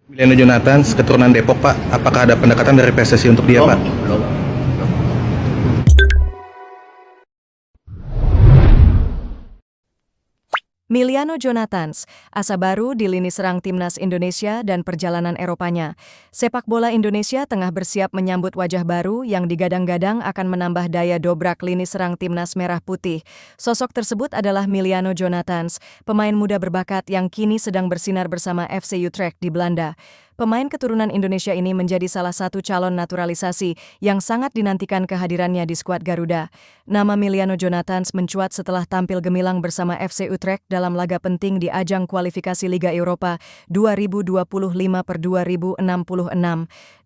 Emiliano Jonathans, keturunan Depok, Pak. Apakah ada pendekatan dari PSSI untuk dia, Pak? Belum. Emiliano Jonathans, asa baru di lini serang timnas Indonesia dan perjalanan Eropanya. Sepak bola Indonesia tengah bersiap menyambut wajah baru yang digadang-gadang akan menambah daya dobrak lini serang timnas merah putih. Sosok tersebut adalah Emiliano Jonathans, pemain muda berbakat yang kini sedang bersinar bersama FC Utrecht di Belanda. Pemain keturunan Indonesia ini menjadi salah satu calon naturalisasi yang sangat dinantikan kehadirannya di skuad Garuda. Nama Emiliano Jonathans mencuat setelah tampil gemilang bersama FC Utrecht dalam laga penting di ajang kualifikasi Liga Eropa 2025/2066.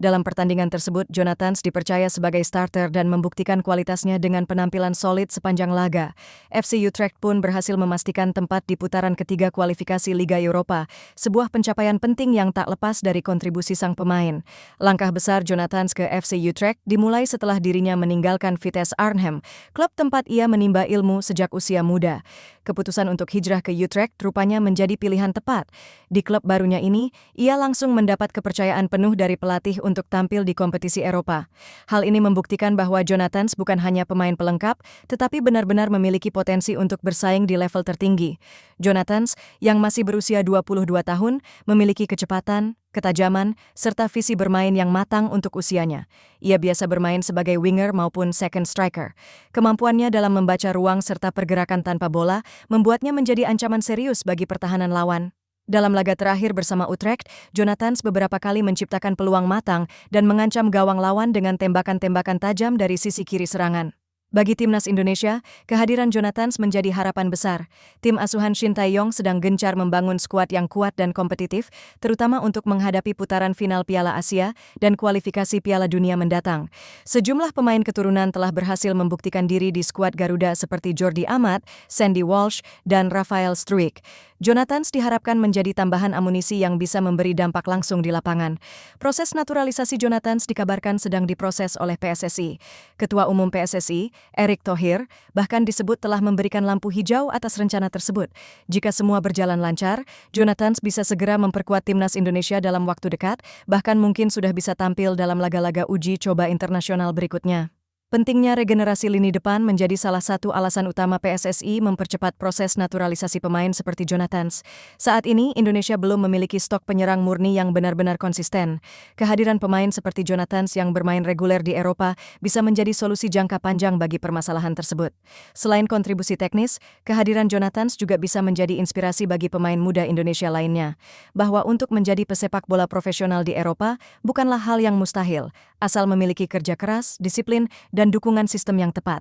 Dalam pertandingan tersebut, Jonathans dipercaya sebagai starter dan membuktikan kualitasnya dengan penampilan solid sepanjang laga. FC Utrecht pun berhasil memastikan tempat di putaran ketiga kualifikasi Liga Eropa, sebuah pencapaian penting yang tak lepas dari kontribusi sang pemain. Langkah besar Jonathans ke FC Utrecht dimulai setelah dirinya meninggalkan Vitesse Arnhem, klub tempat ia menimba ilmu sejak usia muda. Keputusan untuk hijrah ke Utrecht rupanya menjadi pilihan tepat. Di klub barunya ini, ia langsung mendapat kepercayaan penuh dari pelatih untuk tampil di kompetisi Eropa. Hal ini membuktikan bahwa Jonathans bukan hanya pemain pelengkap, tetapi benar-benar memiliki potensi untuk bersaing di level tertinggi. Jonathans, yang masih berusia 22 tahun, memiliki kecepatan, ketajaman, serta visi bermain yang matang untuk usianya. Ia biasa bermain sebagai winger maupun second striker. Kemampuannya dalam membaca ruang serta pergerakan tanpa bola membuatnya menjadi ancaman serius bagi pertahanan lawan. Dalam laga terakhir bersama Utrecht, Jonathans beberapa kali menciptakan peluang matang dan mengancam gawang lawan dengan tembakan-tembakan tajam dari sisi kiri serangan. Bagi timnas Indonesia, kehadiran Jonathans menjadi harapan besar. Tim asuhan Shin Tae-yong sedang gencar membangun skuad yang kuat dan kompetitif, terutama untuk menghadapi putaran final Piala Asia dan kualifikasi Piala Dunia mendatang. Sejumlah pemain keturunan telah berhasil membuktikan diri di skuad Garuda seperti Jordi Amat, Sandy Walsh, dan Rafael Struijk. Jonathans diharapkan menjadi tambahan amunisi yang bisa memberi dampak langsung di lapangan. Proses naturalisasi Jonathans dikabarkan sedang diproses oleh PSSI. Ketua Umum PSSI, Erick Thohir, bahkan disebut telah memberikan lampu hijau atas rencana tersebut. Jika semua berjalan lancar, Jonathans bisa segera memperkuat timnas Indonesia dalam waktu dekat, bahkan mungkin sudah bisa tampil dalam laga-laga uji coba internasional berikutnya. Pentingnya regenerasi lini depan menjadi salah satu alasan utama PSSI mempercepat proses naturalisasi pemain seperti Jonathans. Saat ini, Indonesia belum memiliki stok penyerang murni yang benar-benar konsisten. Kehadiran pemain seperti Jonathans yang bermain reguler di Eropa bisa menjadi solusi jangka panjang bagi permasalahan tersebut. Selain kontribusi teknis, kehadiran Jonathans juga bisa menjadi inspirasi bagi pemain muda Indonesia lainnya. Bahwa untuk menjadi pesepak bola profesional di Eropa bukanlah hal yang mustahil, asal memiliki kerja keras, disiplin, dan dukungan sistem yang tepat.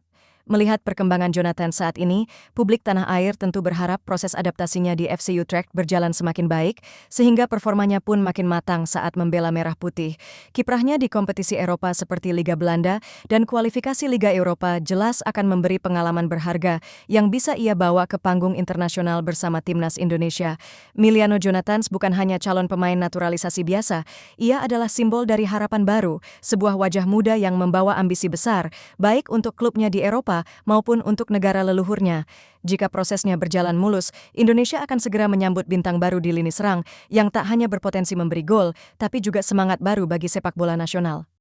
Melihat perkembangan Jonathans saat ini, publik tanah air tentu berharap proses adaptasinya di FC Utrecht berjalan semakin baik, sehingga performanya pun makin matang saat membela Merah Putih. Kiprahnya di kompetisi Eropa seperti Liga Belanda dan kualifikasi Liga Eropa jelas akan memberi pengalaman berharga yang bisa ia bawa ke panggung internasional bersama timnas Indonesia. Emiliano Jonathans bukan hanya calon pemain naturalisasi biasa, ia adalah simbol dari harapan baru, sebuah wajah muda yang membawa ambisi besar, baik untuk klubnya di Eropa maupun untuk negara leluhurnya. Jika prosesnya berjalan mulus, Indonesia akan segera menyambut bintang baru di lini serang yang tak hanya berpotensi memberi gol, tapi juga semangat baru bagi sepak bola nasional.